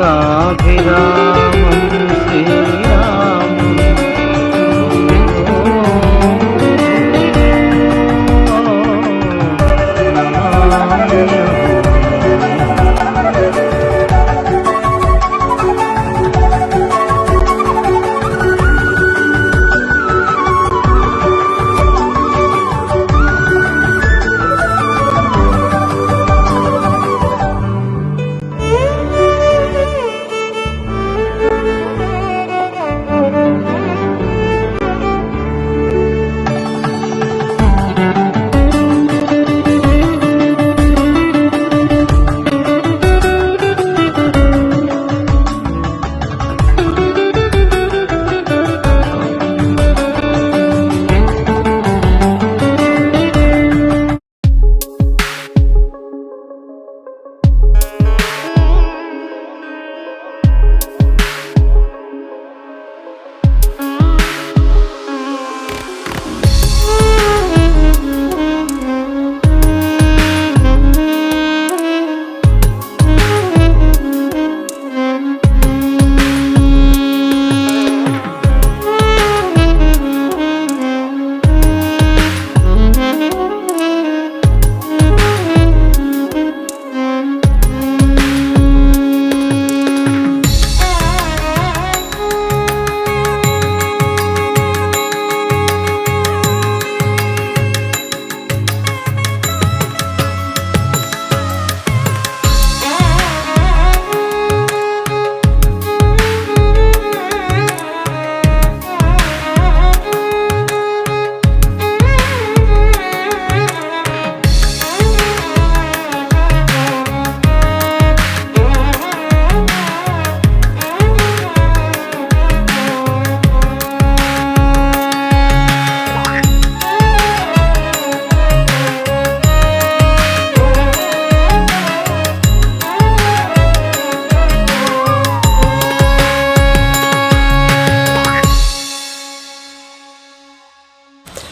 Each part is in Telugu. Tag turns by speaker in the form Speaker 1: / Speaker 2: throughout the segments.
Speaker 1: లోకాభిరామం శ్రీరామం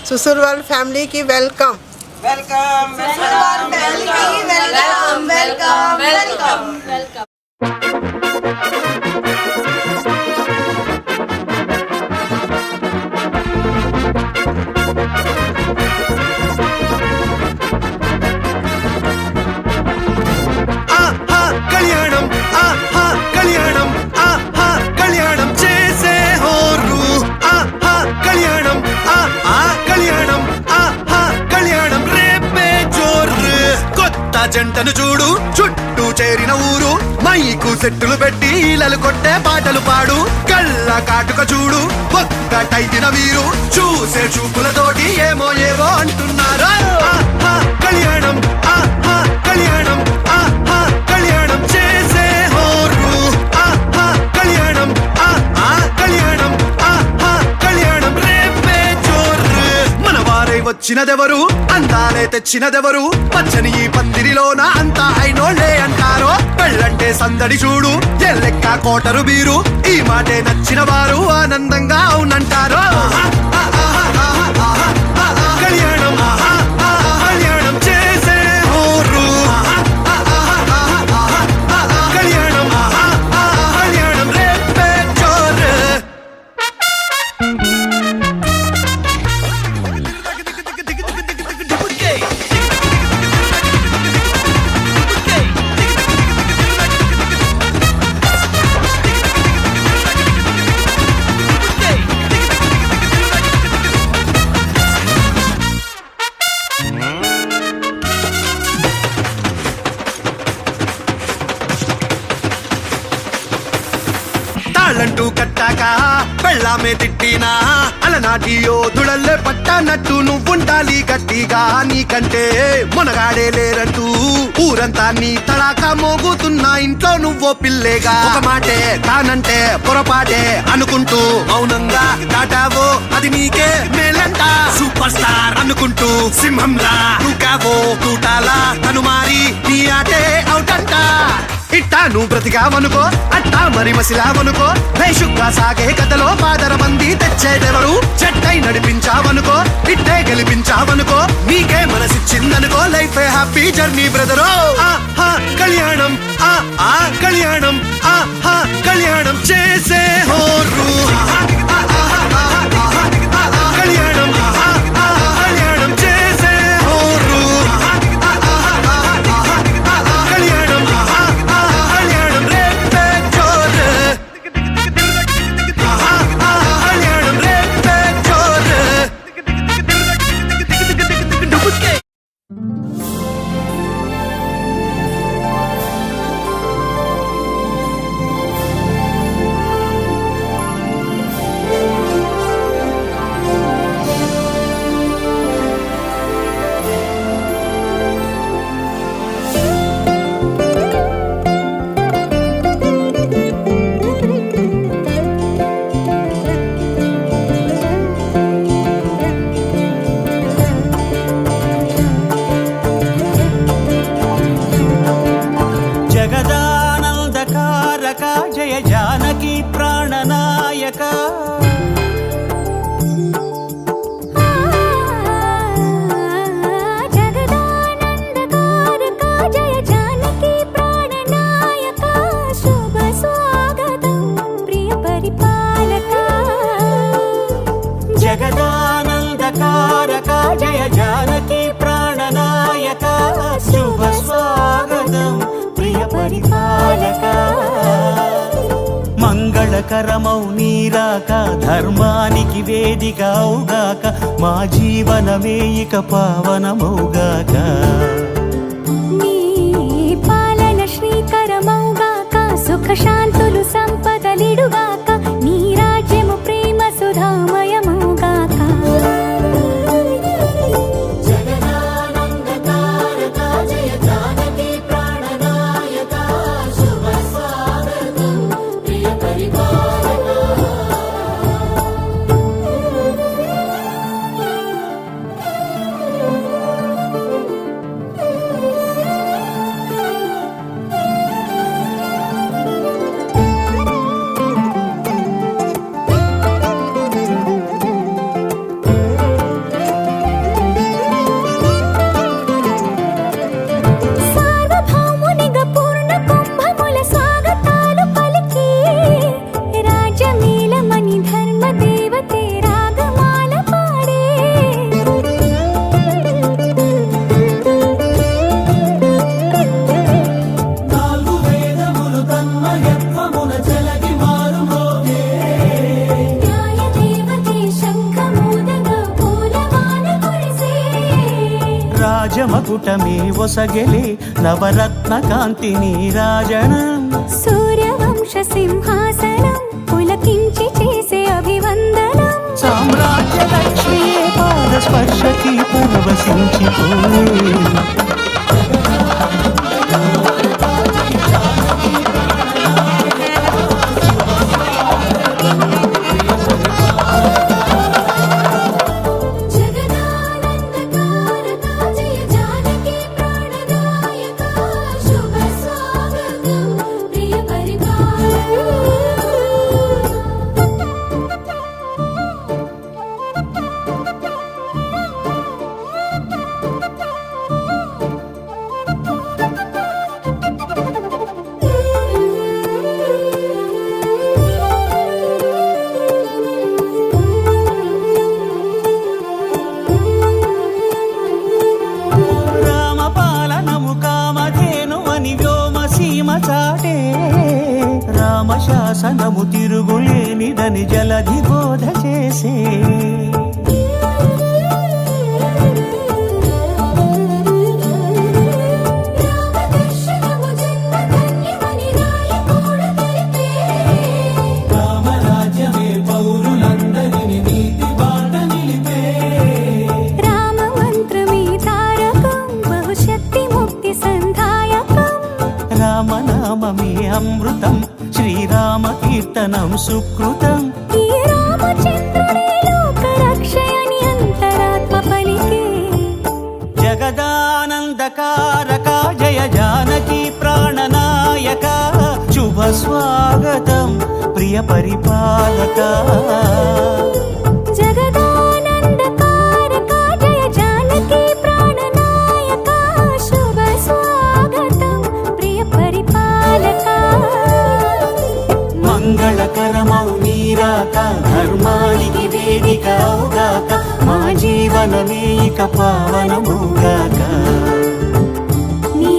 Speaker 2: सुसुरवाल फैमिली की वेलकम
Speaker 3: वेलकम
Speaker 2: सुसुरवाल फैमिली की वेलकम वेलकम वेलकम वेलकम।
Speaker 4: కళ్యాణం ఆహా కళ్యాణం ఆహా కళ్యాణం చేసే హోరు ఆహా కళ్యాణం ఆహా కళ్యాణం ఆహా కళ్యాణం రేపే జోరు కొత్త జంటను చూడు చుట్టూ చేరిన ఊరు మైకు సెట్టులు పెట్టి ఈలలు కొట్టే పాటలు పాడు కళ్ళ కాటుక చూడు ఒక్కటైన వీరు చూసే చూపులతోటి ఏమో ఏవో అంటున్నారు ఆహా కళ్యాణం ఆహా కళ్యాణం ఆహా కళ్యాణం చేసే హోరు ఆహా కళ్యాణం ఆహా కళ్యాణం ఆహా కళ్యాణం రేపే జోరు మన వారై వచ్చినదెవరు అందాలే తెచ్చినదెవరు పచ్చని ఈ పందిరిలోన అంతా అయినోళ్లే అంటారో పెళ్ళంటే సందడి చూడు ఎల్లెక్క కోటరు బీరు ఈ మాటే నచ్చిన వారు ఆనందంగా అవునంటారు కళ్యాణం కళ్యాణం చేసే హోరు కళ్యాణం కళ్యాణం రేపే జోరు తాళంటూ కట్టాక పెళ్ళామే తిట్టినా అలనాటి యోధుడల్లే పట్టనట్టు నువ్వుండాలి గట్టిగా నీకంటే మునగాడే లేరంటూ ఊరంతా నీ తడాక మోగుతున్నా ఇంట్లో నువ్వో పిల్లేగా ఒక మాటే తానంటే పొరపాటే అనుకుంటూ మౌనంగా దాటావో అది నీకే మేలంట సూపర్ స్టార్ అనుకుంటూ సింహంలా నువ్వు తూటాలా తను మారి నీ ఆటే అవుటంట ఇట్టా నువ్వు బ్రతికావనుకో అట్టా మరి మసిలావనుకో భేషుగ్గా సాగే కథలో పాదర మంది తెచ్చేదెవరు చెట్టై నడిపించావనుకో ఇట్టే గెలిపించావనుకో నీకే మనసిచ్చిందనుకో లైఫ్ హ్యాపీ జర్నీ బ్రదరో కళ్యాణం కళ్యాణం కళ్యాణం చేసే హోరు కళ్యాణం కళ్యాణం చేసే హోరు కళ్యాణం కళ్యాణం రేపే జోరు కళ్యాణం రేపే జోరు
Speaker 1: జగదానందకారక జయ జానకి ప్రాణనాయక
Speaker 3: జగదానందకారక జయ జానకి ప్రాణనాయక శుభ స్వాగతం ప్రియ పరిపాలక
Speaker 1: జగదానందకారక జయ జానకి ప్రాణనాయక శుభ స్వాగతం ప్రియ పరిపాలక మంగళకరమౌ నీరాక ధర్మానికి వేదిక అవుగాక మా జీవనమే ఇక పావనమౌగాక
Speaker 3: నీ పాలన శ్రీకరమౌగాక సుఖ శాంతులు సంపదలిడుగాక నీ రాజ్యము ప్రేమ సుధామయమౌగాక సార్వభౌమునిగా పూర్ణ కుంభముల స్వాగతాలు పలికి రాజమేళమణి ధర్మ దేవతే రాగమాల పాడే న్యాయ దేవతే శంఖమూదగా పూలవాన కురిసే
Speaker 1: రాజమకుటమే ఒసగెలే నవరత్న కాంతి నీరాజనం
Speaker 3: సూర్యవంశ సింహాసనం పులకించి చేసే అభివందనం
Speaker 1: సామ్రాజ్య లక్ష్మీ పాద స్పర్శకి పరవశించిపోయే
Speaker 3: జగదానందకారక జయ జానకి ప్రాణనాయక శుభ స్వాగతం ప్రియ పరిపాలక
Speaker 1: రామపాలనము కామధేను అని వ్యోమ సీమ చాటే రామశాసనము తిరుగులేనిదని జలధి బోధ చేసే
Speaker 3: రామదర్శనము జన్మధన్యమని రాయకూడ తెలిపే
Speaker 1: రామరాజ్యమే పౌరులందరిని నీతి బాట నిలిపే
Speaker 3: రామమంత్రమే తారకం బహుశక్తి ముక్తి సంధాయకం
Speaker 1: రామనామమే అమృతం శ్రీరామ కీర్తనం సుకృతం
Speaker 3: ఈ రామచంద్రుడే లోక రక్షయని అంతరాత్మ పలికే
Speaker 1: జగదానందకారక జయ జానకి ప్రాణనాయక శుభ స్వాగతం ప్రియ పరిపాలక
Speaker 3: జగదానందకారక జయ జానకి ప్రాణనాయక శుభ స్వాగతం ప్రియ పరిపాలక
Speaker 1: ధర్మానికి వేదిక అవుగాక మా జీవనమే ఇక పావనముగాక
Speaker 3: నీ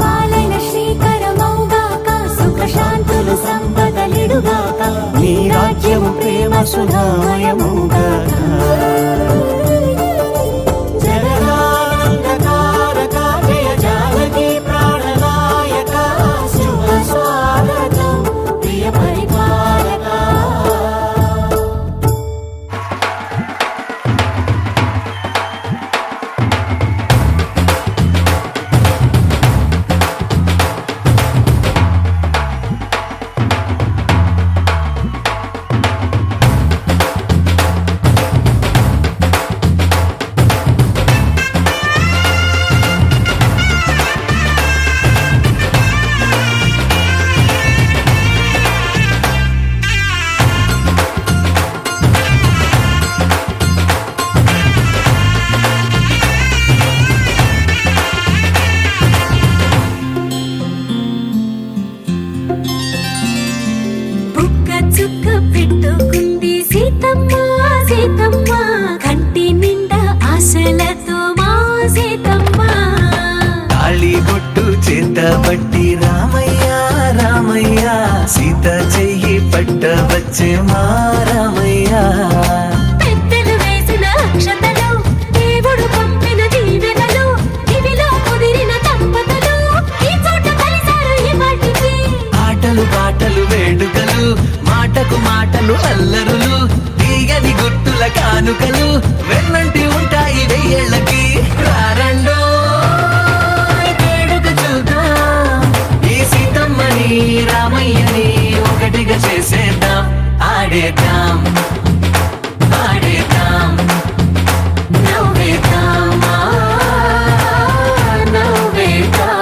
Speaker 3: పాలన శ్రీకరమౌగాక సుఖ శాంతులు సంపదలిడుగాక
Speaker 1: నీ రాజ్యము ప్రేమ సుధామయముగాక జగదానందకారక జయ జానకి ప్రాణనాయక శుభ స్వాగతం ప్రియ పరిపాలక
Speaker 3: బుక్క చుక్క పెట్టుకుంది సీతమ్మ సీతమ్మ కంటి నిండా ఆశలతో మా సీతమ్మ
Speaker 4: తాళిబొట్టు చేతబట్టి రామయ్య రామయ్య సీత చెయ్యి పట్ట వచ్చే మా రామయ్య
Speaker 3: పెద్దలు వేసిన అక్షతలు దేవుడు పంపిన దీవెనలు ఇవిలో కుదిరిన దంపతులు ఈ చోట కలిసారు ఈ వాటికి
Speaker 4: ఆటలు పాటలు వేడుకలు మాటకు మాటలు అల్లరులు తీయని గుర్తుల కానుకలు వెన్నంటి ఉంటాయి వెయ్యేళ్ళకి రారండో వేడుక చూద్దాం ఈ సీతమ్మని రామయ్యని ఒకటిగా చేసేద్దాం ఆడేద్దాం ఆడేద్దాం
Speaker 3: నవ్వేద్దాం నవ్వేద్దాం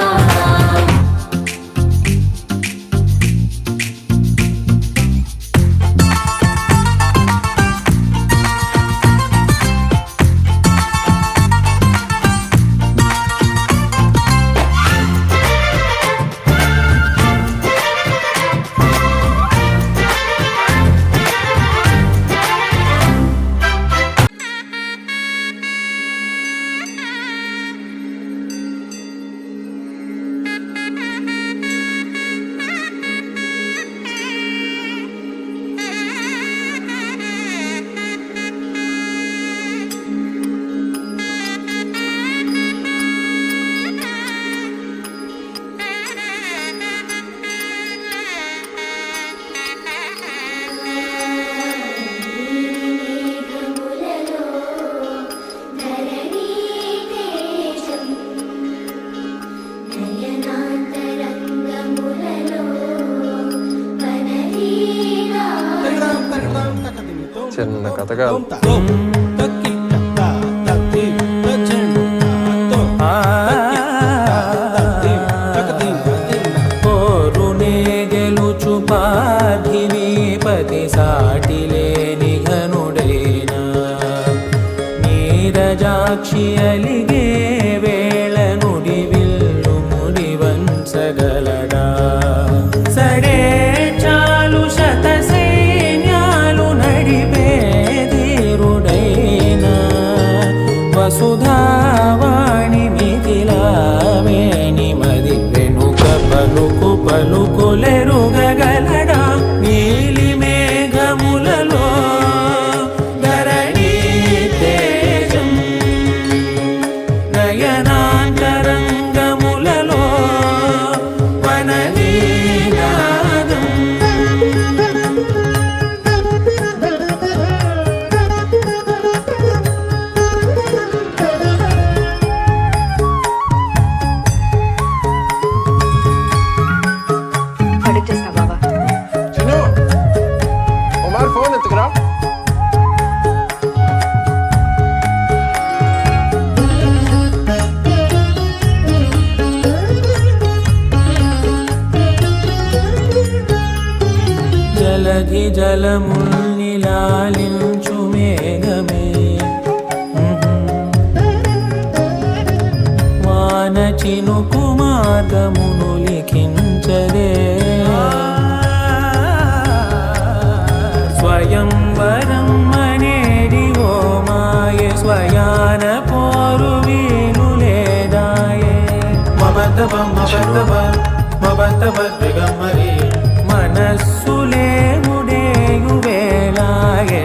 Speaker 5: చిన్న కథ కాదు.
Speaker 6: పోరునే గెలుచు పార్థివీపతి సాటిలేని ఘనుడైనా నీరజాక్షి అలిగే వేళ నుడి విల్లు ముడి వంచగలడా సడే చాలు శత సైన్యాలు నడిపే ధీరుడైనా వసుధావాణి మిథిలావేణి మది వెనుక పలుకు పలుకులెరుగగలడా నీలి మేఘములలో ధరణి తేజం నయనాంతరంగములలో వననీనాదం
Speaker 2: అడిగేస్తా బాబా
Speaker 5: చిన్ను ఉమార్ ఫోన్ ఎత్తుకురా.
Speaker 6: జలధి జలముల్నిలాలించు మేఘమే వాన చినుకు మార్గమును లిఖించదే స్వయంవర మనస్సులే ముడేయువేళాయ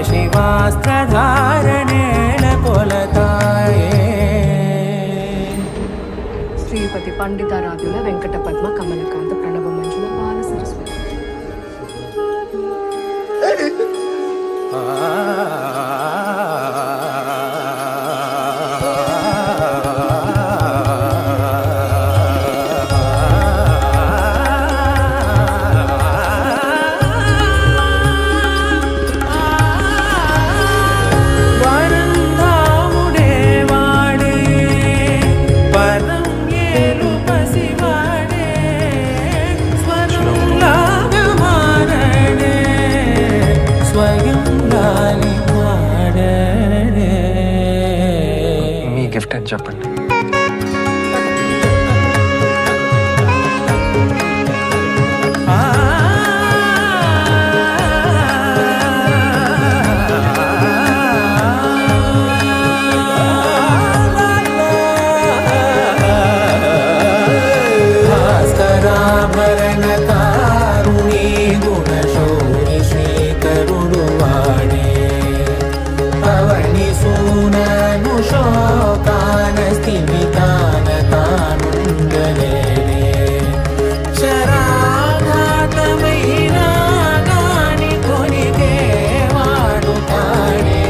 Speaker 6: శివాస్త్రధారణేణ కొలతాయే.
Speaker 7: శ్రీపతి పండితారాధ్యుల వెంకట పద్మ కమలకాంత ప్రణవ మంజుల బాల సరస్వతి.
Speaker 6: వరంధాముడే వాడే పరం ఏలు పసివాడే స్వరంలాగా మారడే స్వయం లాలి మారడే.
Speaker 5: మీ గిఫ్ట్ అని చెప్పండి.
Speaker 6: భాస్కరాభరణకారుణీ గుణశౌరి శ్రీకరుడు వాడే పవని సూనను శోకాన స్థిమితాన తానుండలేడే శరాఘాతమైన గాని కొనితే వాడు తాడే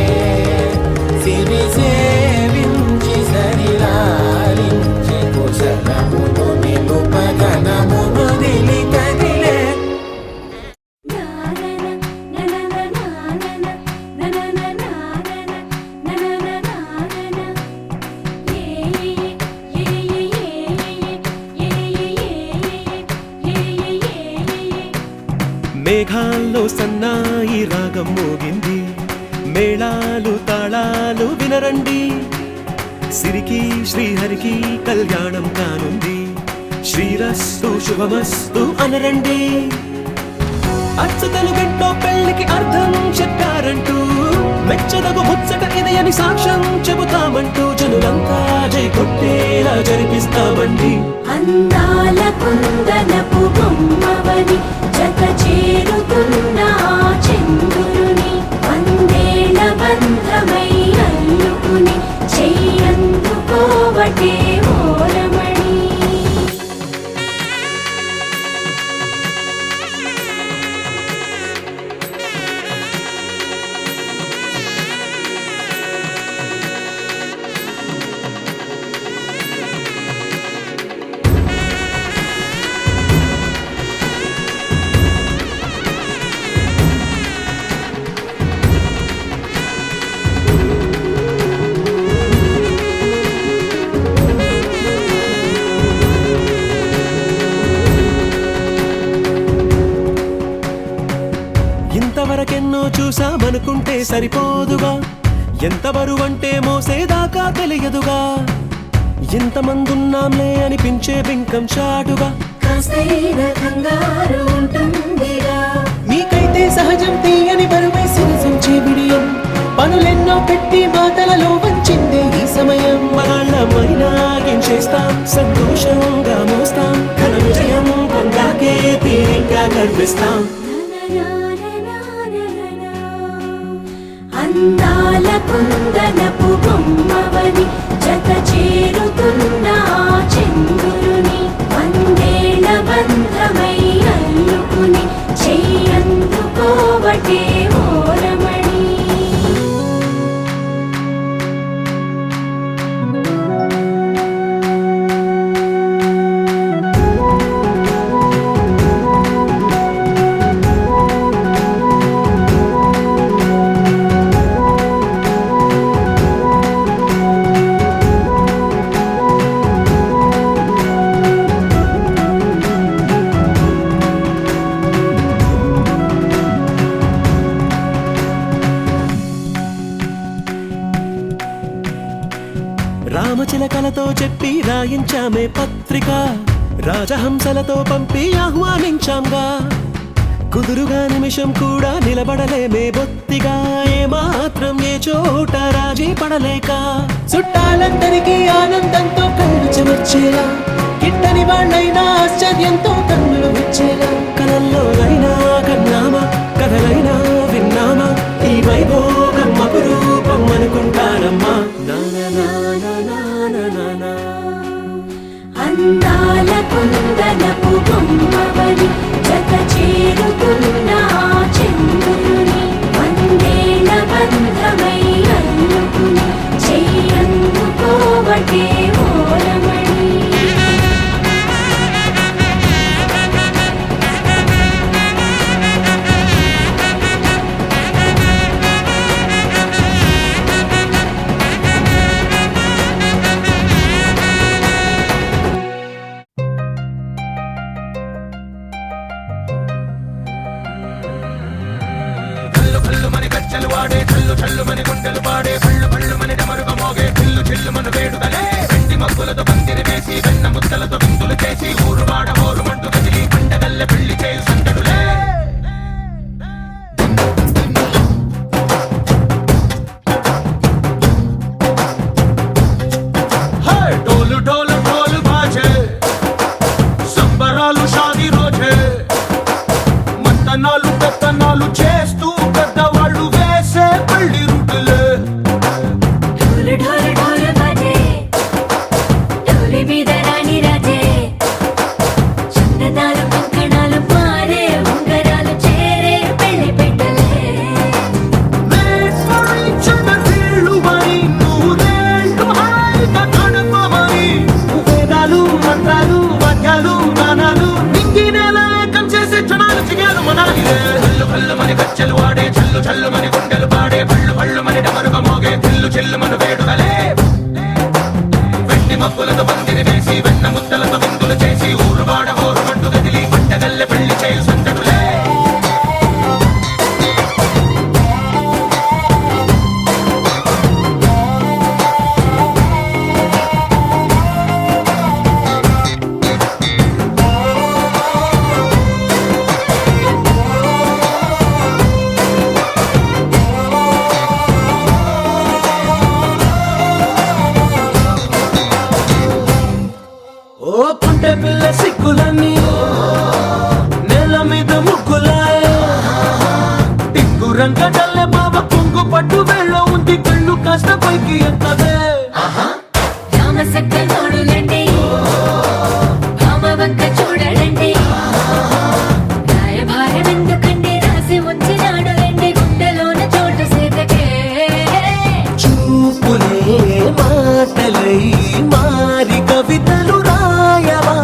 Speaker 6: సిరి సేవించి సరిలాలించి కుశలమును నిలుపగనమును దిలి కదిలే.
Speaker 8: మేఘాల్లో సన్నాయి రాగం మోగింది, మేళాలు తాళాలు వినరండి, సిరికి శ్రీహరికి కళ్యాణం కానుంది, శ్రీరస్తు శుభమస్తు అనరండి. అచ్చతలు గంటో పెళ్లికి అర్థం చెప్పారంటూ మెచ్చదగు ముచ్చట ఇది అని సాక్ష్యం చెబుతామంటూ జనులంతా జై కొట్టేలా జరిపిస్తామండి.
Speaker 3: అందాల కుందనపు బొమ్మవని జత చేరుతున్న ఆ చంద్రుని వందేళ్ల బంధమై అల్లుకుని చెయ్యందుకోవటే ఓరమణి.
Speaker 8: ఇంతవరకెన్నో చూసామనుకుంటే సరిపోదుగా, ఎంత బరువంటే మోసేదాకా తెలియదుగా, ఇంతమందున్నాంలే అనిపించే బింకం చాటుగా
Speaker 3: కాస్తైన కంగారు ఉంటుందిగా,
Speaker 8: మీకైతే సహజం తీయని బరువై సిరసించే బిడియం, పనులెన్నో పెట్టి మాటలలో వంచిందే ఈ సమయం. మగాళ్ళమైనా ఏం చేస్తాం, సంతోషంగా మోస్తాం, ఘన విజయం పొందాకే తీరిగ్గా గర్విస్తాం.
Speaker 3: అందాల కుందనపు బొమ్మవని జత చేరుతున్న ఆ చంద్రుని వందేళ్ల బంధమై అల్లుకుని చెయ్యందుకోవటే ఓరమణి.
Speaker 8: రామచిలకలతో చెప్పి రాయించామే పత్రిక, రాజహంసలతో పంపి ఆహ్వానించాంగా, కుదురుగా నిమిషం కూడా నిలబడలేమే బొత్తిగా, ఏమాత్రం ఏ చోట రాజీ పడలేక చుట్టాలందరికీ ఆనందంతో కళ్ళు చెమర్చేలా గిట్ట ఎంతని వాళ్ళైనా ఆశ్చర్యంతో కన్నులు విచ్చేలా కలల్లోనైనా కన్నామా కథలైనా విన్నామా ఈ వైభోగం అపురూపం అనుకుంటానమ్మా
Speaker 3: అందాల కుందనపు బొమ్మవని జత చేరుతున్న ఆ చంద్రుని వందేళ్ల బంధమై అల్లుకుని చెయ్యందుకోవటే ఓరమణి
Speaker 8: డోలు డోలు డోలు బాజే సంబరాలు షాదీ రోజే మత్తనాలు పెత్తనాలు చేస్తూ పెద్దవాళ్ళు వేసే పెళ్లి రుటులే
Speaker 3: ఢోలు ఢోలు ఢోలు బాజే ఢోలి మీద రాణి రాజే చందనాలు కంకణాలు పారే ఉంగరాలు చేరే పెళ్లి పెట్టలే
Speaker 8: వేదాలు మంత్రాలు వాద్యాలు గానాలు నింగినేల ఏకం చేసే క్షణాలు చిగాలు మనాలిలే కల్లు కల్లు మని కచ్చెలు వాడే చల్లు చల్లు మని గుండెలు పాడే పళ్ళు పళ్ళు మని డమరుగ మోగే చిల్లు చిల్లు మను వేడుదలే వెండి మబ్బులతో పందిరి వేసి వెన్న ముద్దలతో విందులు చేసి ఊరు వాడ ఊరు మంటు గదిలి పంటగల్లె పెళ్లి చేయు సందడులే ఓ పుంటె పిల్ల సిక్కులన్నీ నెల మీద ముగ్గులాయ టింగు రంగడల్లె బాబా కొంగు పట్టు వెళ్ళ ఉంది కళ్ళు కాస్త పైకి ఎత్తదే
Speaker 3: రామ సక్క నోడులండి భామ వంక చూడడండి రాయభారం ఎందుకండి రాసి ఉంచినాడు రండి గుండెలోన చోటు సేతకే
Speaker 8: చూపులే మాటలై మారి కవితలు రాయవా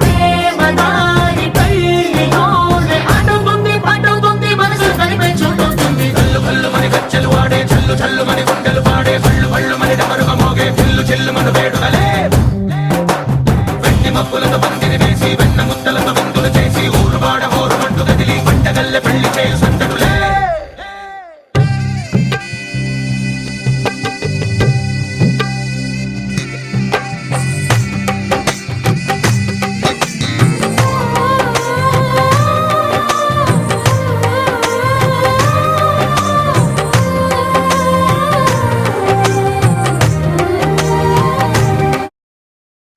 Speaker 3: ప్రేమదారి పెళ్లిలోనే అడుగుంది పడుతుంది మనసు కలిపే చూడుతుంది
Speaker 8: కల్లు కల్లు మని కచ్చెలు వాడే చల్లు చల్లు మని గుండెలు పాడే పళ్ళు పళ్ళు మని డమరుగ మోగే చిల్లు చిల్లు మను వేడుదలే వెండి మబ్బులతో పందిరి వేసి వెన్న ముద్దలతో విందులు చేసి ఊరు వాడ ఊరు మంటు గదిలి పంటగల్లె పెళ్లి చేయు సందడులే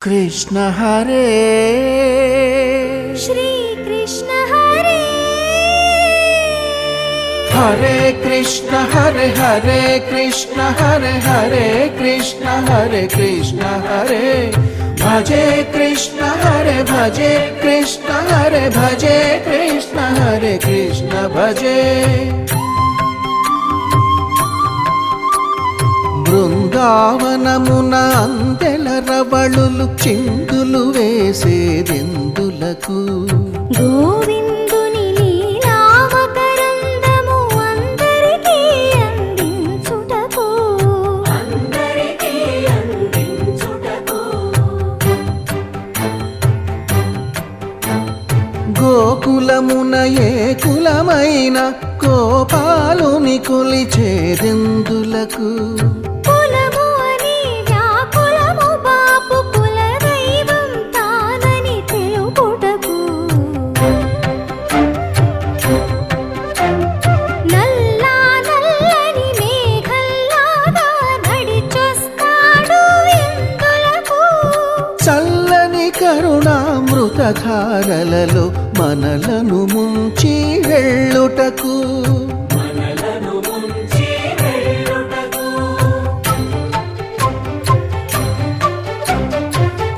Speaker 6: కృష్ణ హరే
Speaker 3: శ్రీ కృష్ణ హరే
Speaker 6: హరే కృష్ణ హరే హరే కృష్ణ హరే హరే కృష్ణ హరే కృష్ణ హరే భజే కృష్ణ హరే భజే కృష్ణ హరే భజే కృష్ణ హరే కృష్ణ భజే బృందావనమున అందెల రవళులు చిందులు వేసేదెందులకు
Speaker 3: గోవిందుని లీలామకరందము అందరికీ అందించుటకు
Speaker 6: గోకులమున ఏ కులమైన గోపాలుని కొలిచేదెందులకు
Speaker 3: కులము అని వ్యాకులము బాపు కుల దైవం తానని తెలుపుటకు నల్లా నల్లని మేఘల్లాగా నడిచొస్తాడు ఇందులకు
Speaker 6: చల్లని కరుణ కలలో మనలను ముంచి వెళ్ళుటకు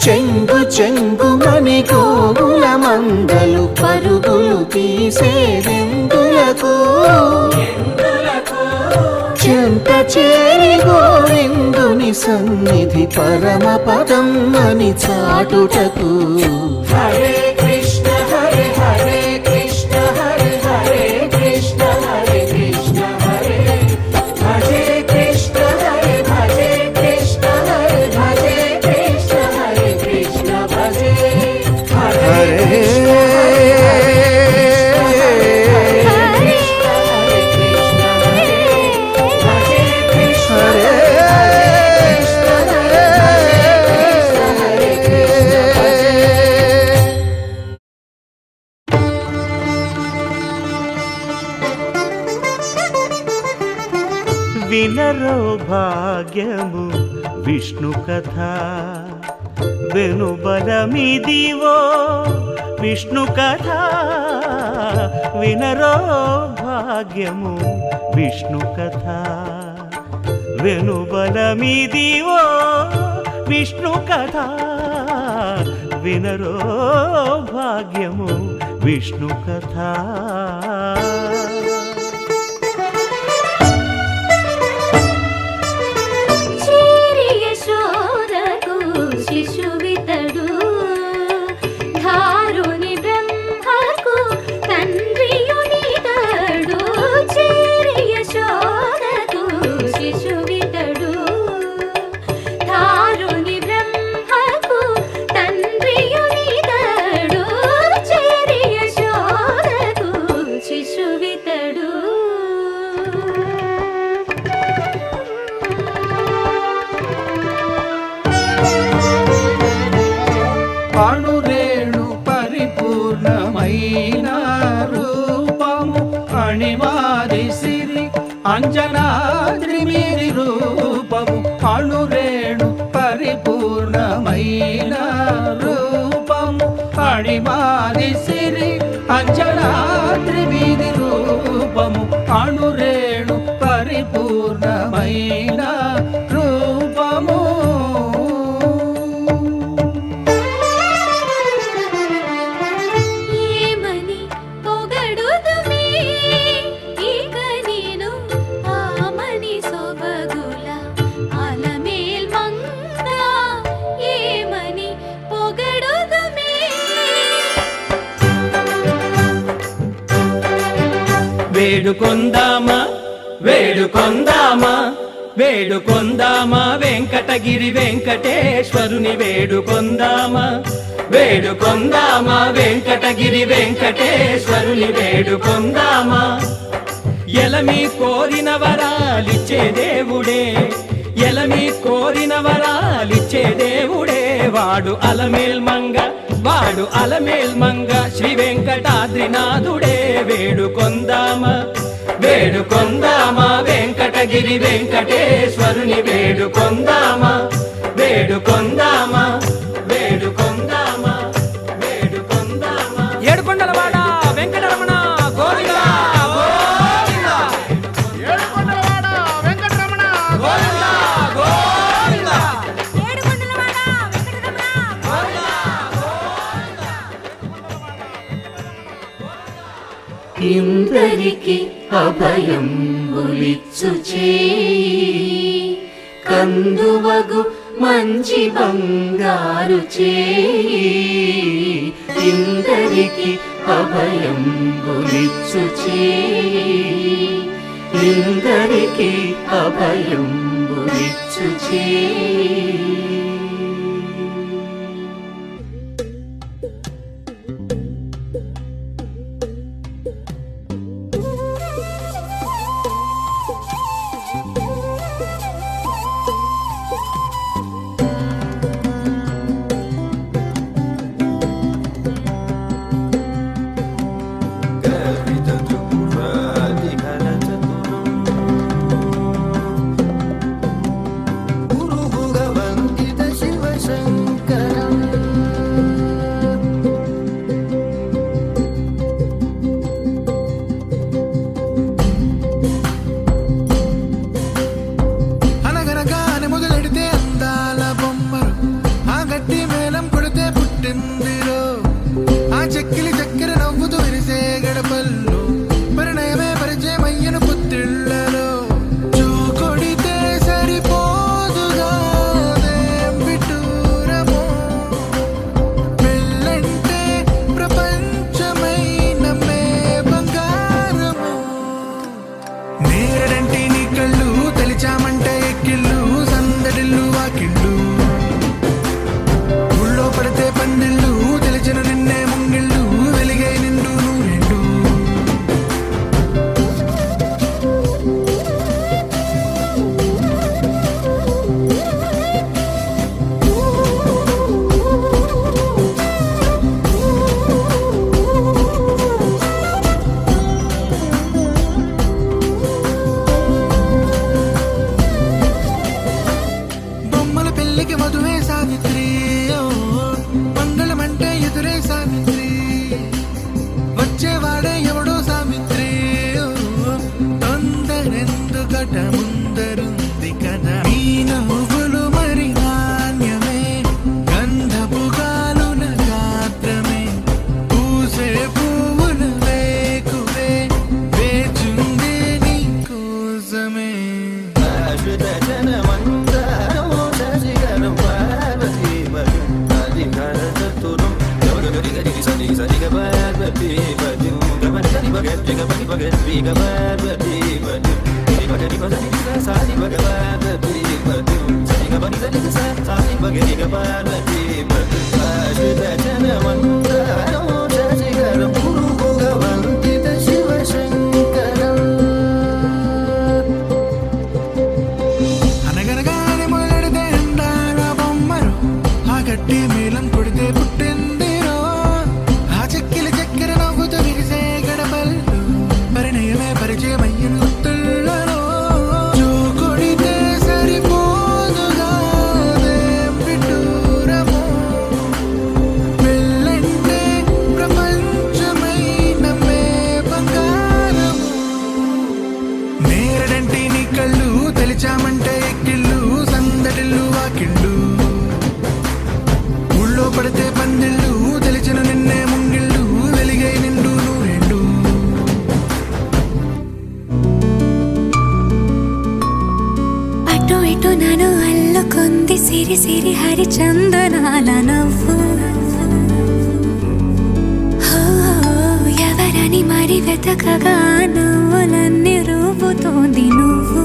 Speaker 6: చెంగు చెంగుమని గోగుల మందలు పరుగులు తీసేదెందులకు చెంత చేరి గోవిందుని సన్నిధి పరమ పదం అని చాటుటకు హరే కృష్ణ హరే హరే కృష్ణ హరే హరే కృష్ణ హరే కృష్ణ హరే భజే కృష్ణ హరే భజే కృష్ణ హరే భజే కృష్ణ హరే కృష్ణ భజే హరే
Speaker 1: వినరో భాగ్యము విష్ణు కథ వెనుబలమిదివో విష్ణు కథ వినరో భాగ్యము విష్ణు కథ వెనుబలమిదివో విష్ణు కథ వినరో భాగ్యము విష్ణు కథ
Speaker 3: శిశువితడు ధారుని బ్రహ్మకు తండ్రియునితడు చేరి యశోదకు శిశువితడు ధారుని బ్రహ్మకు తండ్రియునితడు చేరి యశోదకు శిశువితడు
Speaker 6: అణురేణు పరిపూర్ణమైన రూపము అణిమాది సిరి అంజనాద్రి మీది రూపము అణురేణు పరిపూర్ణమైన రూపము అణిమాది సిరి అంజనాద్రి మీది రూపము అణురేణు పరిపూర్ణమైన రూపము
Speaker 4: వేడుకొందామా వేడుకొందామా వేడుకొందామా వెంకటగిరి వెంకటేశ్వరుని వేడుకొందామా వేడుకొందామా వెంకటగిరి వెంకటేశ్వరుని వేడుకొందామా ఎలమి కోరిన వరాలిచ్చే దేవుడే ఎలమి కోరిన వరాలిచ్చే దేవుడే వాడు అలమేల్ మంగ శ్రీ వెంకటాద్రినాథుడే వేడుకొందామా వేడుకొందామా వెంకటగిరి వెంకటేశ్వరుని వేడుకొందామా వేడుకొందామా వేడుకొందామా వేడుకొందామా ఏడుకొండలవాడ వెంకటరమణ గోవిందా గోవిందా ఏడుకొండలవాడ వెంకటరమణ గోవిందా గోవిందా ఏడుకొండలవాడ వెంకటరమణ గోవిందా గోవిందా
Speaker 1: ఇందరికి అభయం ఉలిచ్చు చేయి కందువగు మంచి బంగారు చేయి ఇందరికి అభయం ఉలిచ్చు చేయి ఇందరికి అభయం ఉలిచ్చు చేయి
Speaker 6: గురు భగవంతుని అనగనగానే మొదలెడితే అందాల బొమ్మరు ఆ గట్టి మేళం కొడితే పుట్టిందిరో ఆ చెక్కిలి చక్కెర నవ్వుతూ విరిసే గడపల్లు పరిణయమే పరిచయమయ్యను గుర్తులలో జో కొడితే సరిపోదుగా పిట్టూరము పెళ్ళంటే ప్రపంచమై నమ్మే బంగారము నేరడంటి నీ కళ్ళు తెలిచామంటే ఎక్కిళ్ళు సందడిల్లు వాకిళ్ళు ఊళ్ళో పడితే పందిళ్ళు తెలిచిన నిన్నే ముంగిళ్ళు వెలిగై నిండు నూరెండు
Speaker 3: అటు ఇటు నన్ను అల్లుకుంది సిరి సిరి హరిచందనాల నవ్వు హో, ఎవరని మరి వెతకగా నవ్వులన్నీ రూపుతోంది నువ్వు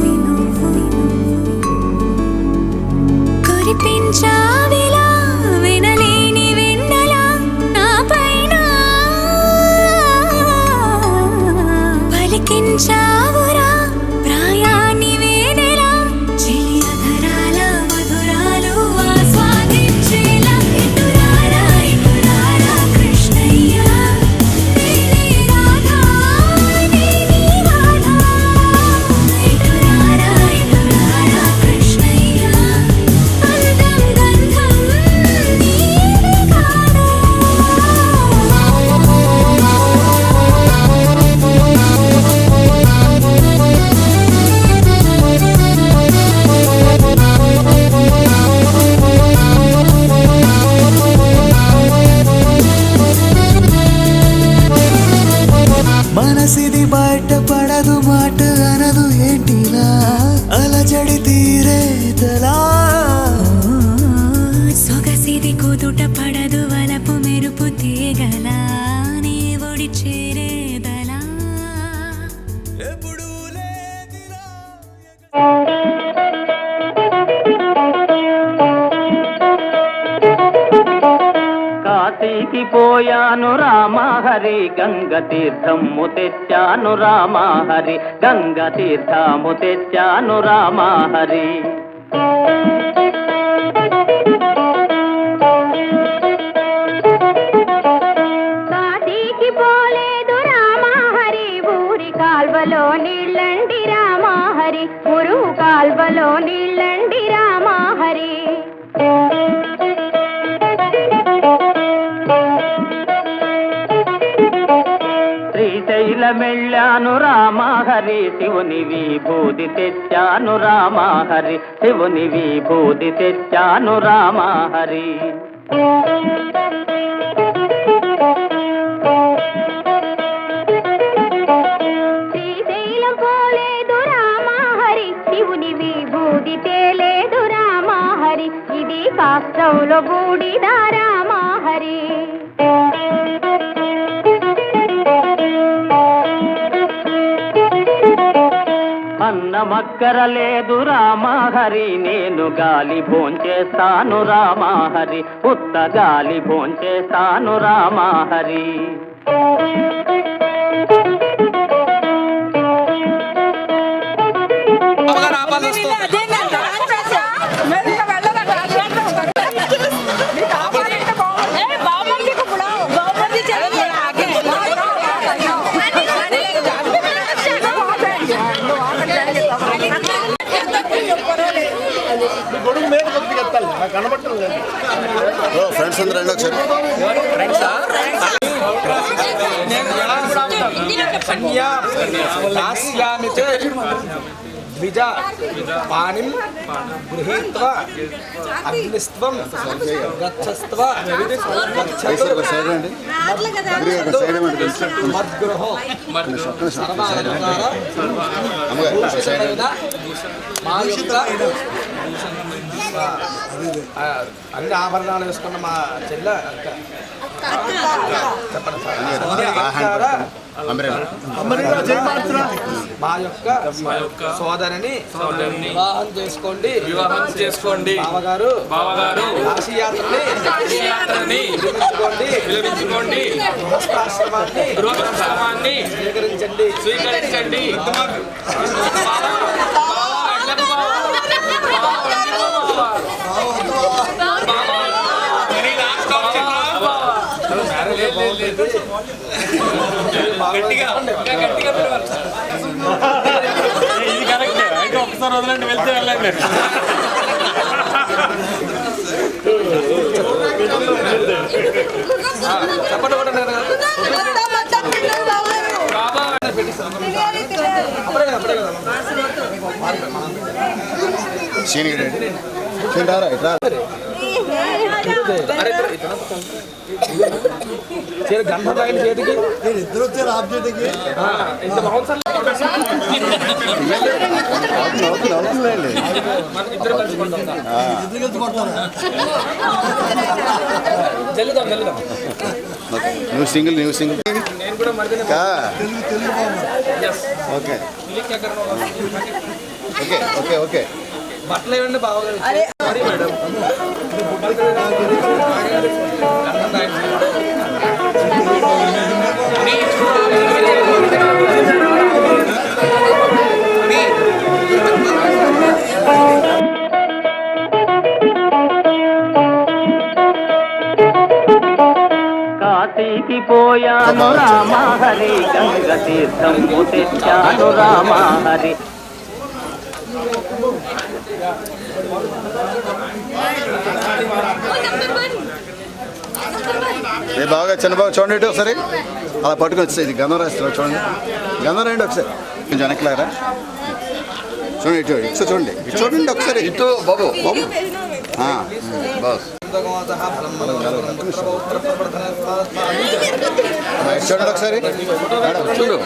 Speaker 3: కురిపించావిలా వినలేని వెన్నెలా నా పైన పలికించావురా ప్రాయాన్ని వేనెలా చిలియధరాల మధురాలు ఆస్వాదించేలా ఇటురారా కృష్ణయ్య నీనే రాధా నీనే రాధా ఇటురారా కృష్ణయ్య అందం గంధం నీదే కాదా
Speaker 6: మనసిది బయట పడదు మాట అనదు ఏంటిలా అలజడి తీరేతలా
Speaker 3: సొగసిది కుదుట పడదు వలపు మెరుపు తీగల నీ ఒడి చేరేదలా
Speaker 6: ఎప్పుడు లేదిలా
Speaker 4: కాశీకి పోయాను రామహరి గంగ తీర్థము తెచ్చాను రామహరి గంగ తీర్థము తెచ్చాను రామహరి
Speaker 2: కాశీకి పోలేదు రామహరి ఊరి కాల్వలో నీళ్ళండి రామహరి ఊరు కాల్వలో నీళ్ళండి రామహరి
Speaker 4: శ్రీశైలమెళ్ళాను రామహరి శివుని విభూది తెచ్చాను రామహరి శివుని విభూది తెచ్చాను రామహరి
Speaker 2: శ్రీశైలం పోలేదు రామహరి శివుని విభూది తేలేదు రామహరి ఇది కాష్టంలో బూడిద రామహరి
Speaker 4: అన్నమక్కర లేదు రామహరి నేను గాలి భోంచేస్తాను రామహరి ఉత్త గాలి భోంచేస్తాను రామహరి
Speaker 9: ఫ్రెండ్స్ అందరూ రండి ఒకసారి.
Speaker 5: ద్విజ పాణిం గృహీత్వా అగ్నిస్త్వం గచ్చస్త్వ మద్గృహో మా యొక్క అన్ని ఆభరణాలు వేసుకున్న మా చెల్లె మా యొక్క సోదరిని వివాహం చేసుకోండి బావగారు కాశీయాత్రని విరమించుకోండి గృహస్థాశ్రమాన్ని స్వీకరించండి
Speaker 4: ఇది కరెక్టే అయితే ఒకసారి వదలండి వెళ్తే వెళ్ళండి
Speaker 5: గంధం తాగిన చేతికి
Speaker 6: ఇద్దరు వచ్చారు ఆఫ్ చేతికి
Speaker 5: ఇంత బాగుంది సార్ ఇద్దరు కలిసి కొడతాం జల్లుదాం
Speaker 9: నువ్వు సింగిల్
Speaker 5: నేను కూడా మరిదిన
Speaker 9: ఓకే ఓకే ఓకే ఓకే
Speaker 5: బట్టలు ఏమండి బావగారు సారీ మేడం
Speaker 4: కాశీకి పోయాను రామ హరి గంగ తీర్థము తెచ్చాను రామ హరి
Speaker 9: బాగా చిన్నబాబు చూడండి ఇటు ఒకసారి అలా పట్టుకొని వచ్చేది ఇది గంధం రాస్తారు చూడండి గంధం రండి ఒకసారి కొంచెం వెనక్కిలారా చూడండి ఇటు ఇటు చూడండి ఇటు చూడండి ఒకసారి ఇటు బాబు బాబు బాస్ చూడండి ఒకసారి చూడు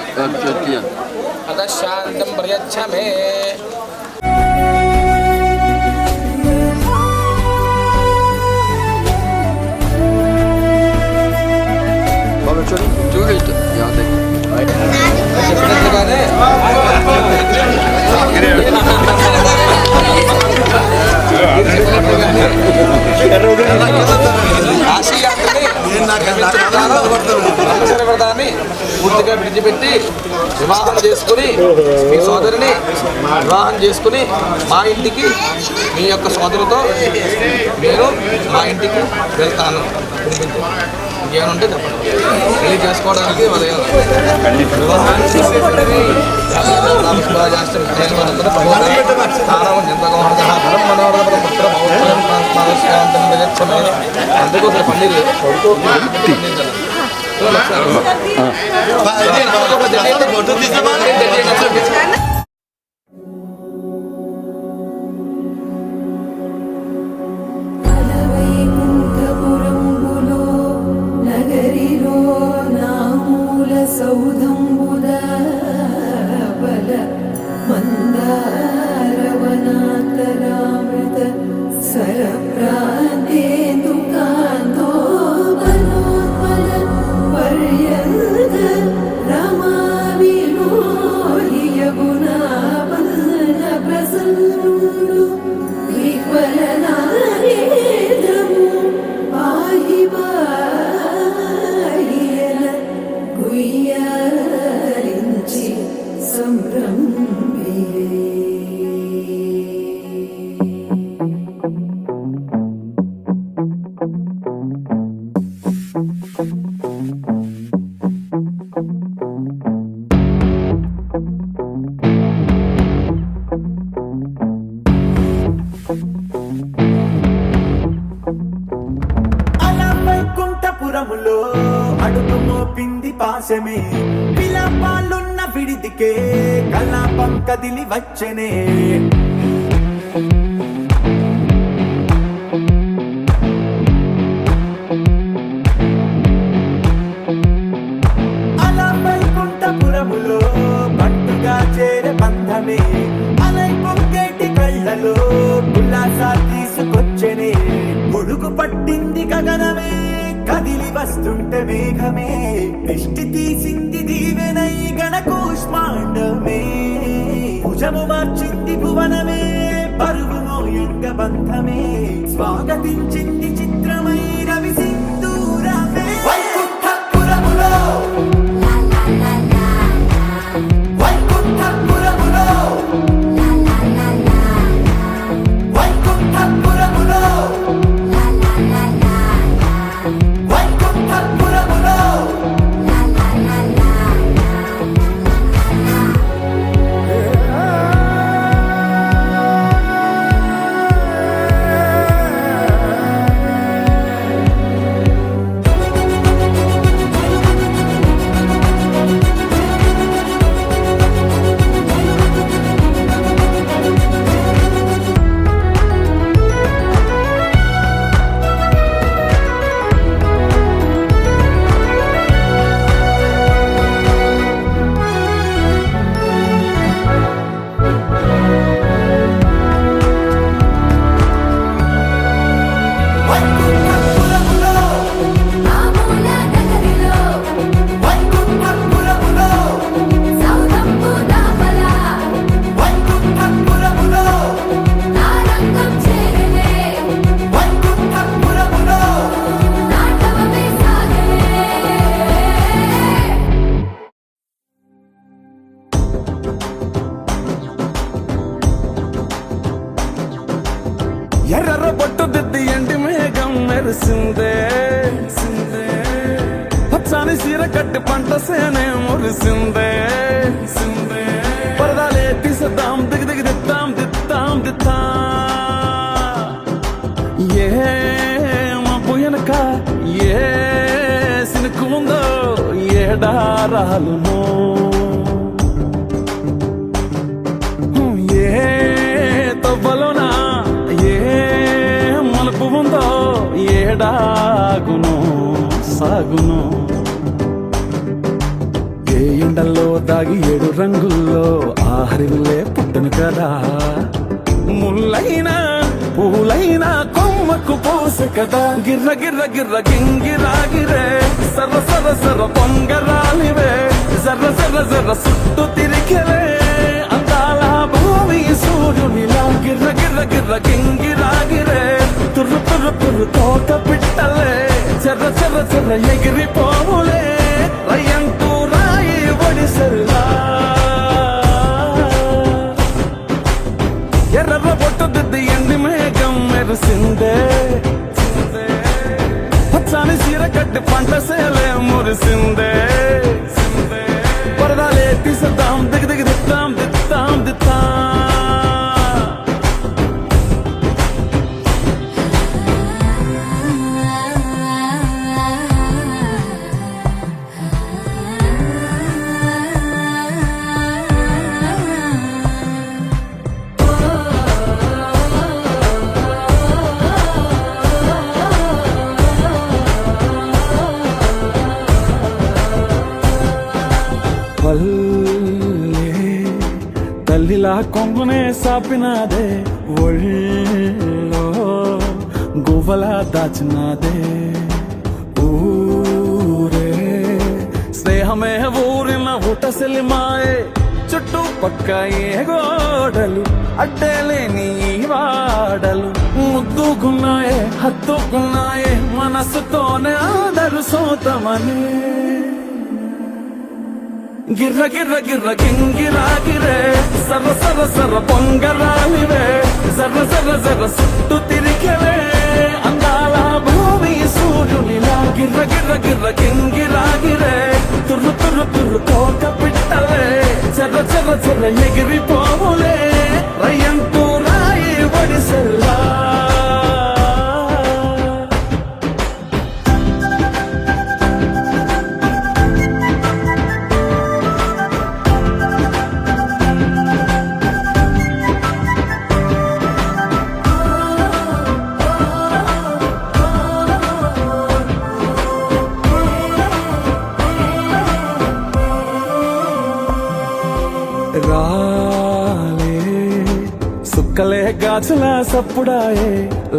Speaker 5: అద శాంతం ప్రయచ్చమే
Speaker 9: బాబు చూడు
Speaker 5: చెప్పినట్లుగానే బ్రహ్మచర్యవ్రతాన్ని పూర్తిగా విడిచిపెట్టి వివాహం చేసుకుని మీ సోదరిని వివాహం చేసుకుని మా ఇంటికి మీ యొక్క సోదరుతో నేను మా ఇంటికి వెళ్తాను ఏమనుంటే చెప్పండి పెళ్లి చేసుకోవడానికి వివాహాన్ని అందుకు పన్నీరు
Speaker 8: వైకుంఠపురములో అడుగు మోపింది పాశమే విలాపాలున్న విడిదికే కలాపం కదిలి వచ్చనే అలా వైకుంఠపురములో పట్టుగా చేరే బంధమే అలై పొంగేటి కళ్ళలో ఉల్లాస తీసుకొచ్చనే గొడుగు పట్టింది గగనమే కదిలి వస్తుంటే మేఘమే దృష్టి తీసింది దీవెనై గణకూష్మాండమే భుజము మార్చింది భువనమే పరువు మోయంగ బంధమే స్వాగతించింది చిత్రమై రవి సింధూరమే వైకుంఠపురములో వైకుంఠపురములో వైకుంఠపురములో వైకుంఠపురములో ఎర్ర బొట్టు దిద్ది ఎండి మేఘం మెరిసిందే పచ్చని సీర కట్టి పంట సేనే మురిసిందే పరదాలే తీసేద్దాం దిగి దిగి దిద్దాం దిద్దాం దిద్దా ఏ మబ్బు వెనక ఏ సినుకు ఉందో ఏడారాలునో ఏ తవ్వలోనా ఉందో ఏడాగును సాగును ఏ ఎండల్లో దాగి 7 రంగుల్లో ఆహరిల్లే పుట్టను కదా ముల్లైనా పూలైనా కొమ్మకు పోసే కదా గిర్ర గిర్ర గిర్ర గింగిరాగిరే సర్ర సర్ర సర్ర పొంగరాలివే జర్ర జర్ర జర్ర సుట్టు తిరిగలే అందాల భూమి సూర్యునిలా గిర్ర గిర్ర గిర్ర గింగిరాగిరే తుర్రు తుర్రు తుర్రు తోట పిట్టలే చెర్ర చెర్ర చెర్ర ఎగిరిపోవులే రయ్యంటూ రాయి ఒడిసెల్లా ఎర్ర బొట్టు దిద్ది ఎండి మేఘం మెరిసిందే పచ్చని సీర కట్టి పంట సేలే మురిసిందే పరదాలే తీసేద్దాం దిగి దిగి దిద్దాం దిద్దాం దిద్దా తల్లిలా కొంగునే సాపినాదే ఒళ్ళో గువ్వలా దాచినాదే ఊరే స్నేహమే ఊరిన ఊటసెలి మాయే చుట్టూ పక్క ఏ గోడలు అడ్డేలేని వాడలు ముద్దుకున్నాయే హత్తుకున్నాయే మనసుతోనే అందరు సోతమని గిర్ర గిర్ర గిర్ర గింగిరాగిరే సర్ర సర్ర సర్ర పొంగరాలివే జర్ర జర్ర జర్ర సుట్టు తిరిగలే అందాల భూమి సూర్యునిలా గిర్ర గిర్ర గిర్ర గింగిరాగిరే తుర్రు తుర్రు తుర్రు తోక పిట్టలే చెర్ర చెర్ర చెర్ర ఎగిరిపోవులే రయ్యంటూ రాయి ఒడిసెల్లా రాలే సుక్కలే గాచులా సప్పుడాయే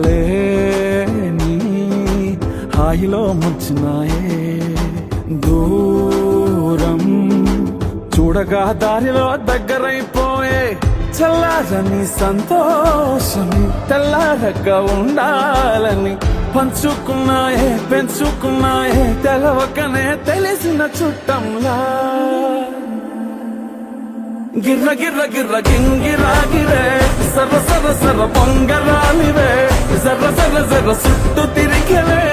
Speaker 8: లేని హాయిలో ముంచినాయే దూరం చూడగా దారిలో దగ్గరైపోయే చల్లారని సంతోషమి తెల్లారక ఉండాలని పంచుకున్నాయే పెంచుకున్నాయే తెలవకనే తెలిసిన చుట్టంలా గిర్ర గిర్ర గిర్ర గింగిరాగిరే సర్ర సర్ర సర్ర పొంగరాలివే జర్ర జర్ర జర్ర చుట్టూ తిరిగలే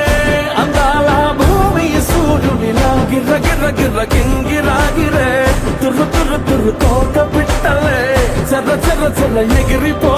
Speaker 8: అందాల భూమి సూర్యుడిలా గిర్ర గిర్ర గిర్ర గింగిరాగిరే తుర్రు తుర్రు తుర్రు తోక పిట్టలే చర్ర చర్ర చర్ర ఎగిరిపో